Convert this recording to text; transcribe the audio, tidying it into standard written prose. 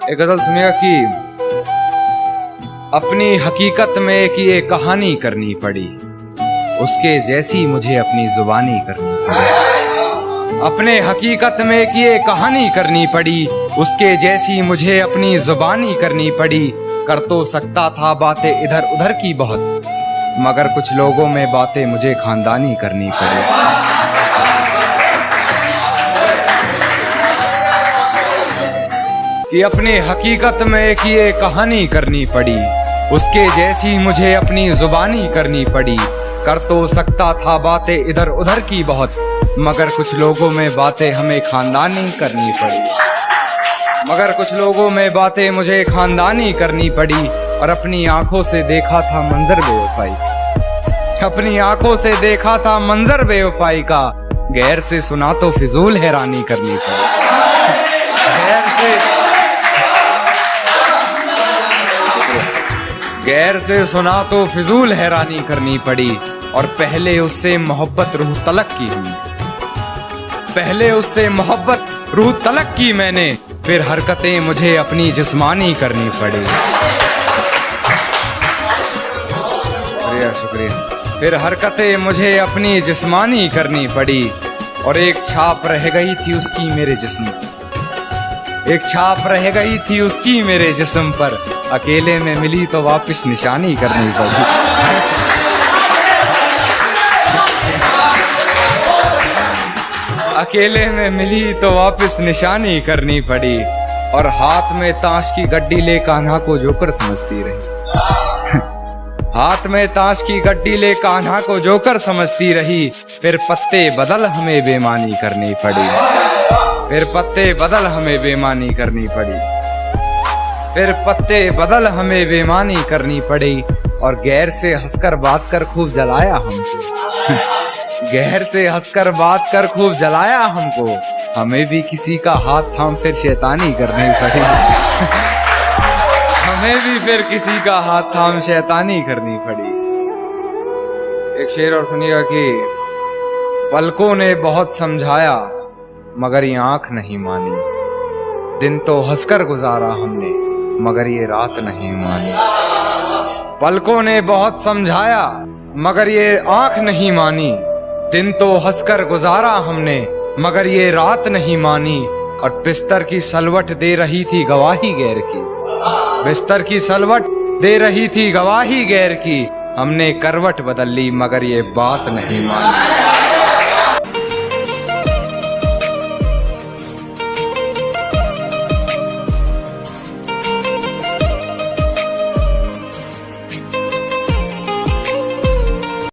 एक गजल सुनिएगा कि अपनी हकीकत में एक ये कहानी करनी पड़ी, उसके जैसी मुझे अपनी जुबानी करनी पड़ी। अपने हकीकत में एक ये कहानी करनी पड़ी, उसके जैसी मुझे अपनी जुबानी करनी पड़ी। कर तो सकता था बातें इधर उधर की बहुत, मगर कुछ लोगों में बातें मुझे खानदानी करनी पड़ी। कि अपने हकीकत में एक ये कहानी करनी पड़ी, उसके जैसी मुझे अपनी जुबानी करनी पड़ी। कर तो सकता था बातें इधर उधर की बहुत, मगर कुछ लोगों में बातें हमें खानदानी करनी पड़ी। मगर कुछ लोगों में बातें मुझे खानदानी करनी पड़ी। और अपनी आंखों से देखा था मंजर बेवफाई, अपनी आंखों से देखा था मंजर बेवफाई का। गैर से सुना तो फिजूल हैरानी करनी पड़ी। गैर से सुना तो फिजूल हैरानी करनी पड़ी। और पहले उससे मोहब्बत रूह तलक की हुई, पहले उससे मोहब्बत रूह तलक की मैंने, फिर हरकतें मुझे अपनी जिस्मानी करनी पड़ी। शुक्रिया शुक्रिया। फिर हरकतें मुझे अपनी जिस्मानी करनी पड़ी। और एक छाप रह गई थी उसकी मेरे जिस्म, एक छाप रह गई थी उसकी मेरे जिस्म पर। अकेले में मिली तो वापस निशानी करनी पड़ी। अकेले में मिली तो वापस निशानी करनी पड़ी। और हाथ में ताश की गड्डी ले कान्हा को जोकर समझती रही। हाथ में ताश की गड्डी ले कान्हा को जोकर समझती रही। फिर पत्ते बदल हमें बेईमानी करनी पड़ी, फिर पत्ते बदल हमें बेईमानी करनी पड़ी, फिर पत्ते बदल हमें बेईमानी करनी पड़ी। और गैर से हंसकर बात कर खूब जलाया हमको, गैर से हंसकर बात कर खूब जलाया हमको। हमें भी किसी का हाथ थाम फिर शैतानी करनी पड़ी। हमें भी फिर किसी का हाथ थाम शैतानी करनी पड़ी। एक शेर और सुनिएगा कि पलकों ने बहुत समझाया मगर ये आंख नहीं मानी। दिन तो हंसकर गुजारा हमने मगर ये रात नहीं मानी। पलकों ने बहुत समझाया मगर ये आंख नहीं मानी। दिन तो हंसकर गुजारा हमने मगर ये रात नहीं मानी। और बिस्तर की सलवट दे रही थी गवाही गैर की, बिस्तर की सलवट दे रही थी गवाही गैर की। हमने करवट बदल ली मगर ये बात नहीं मानी।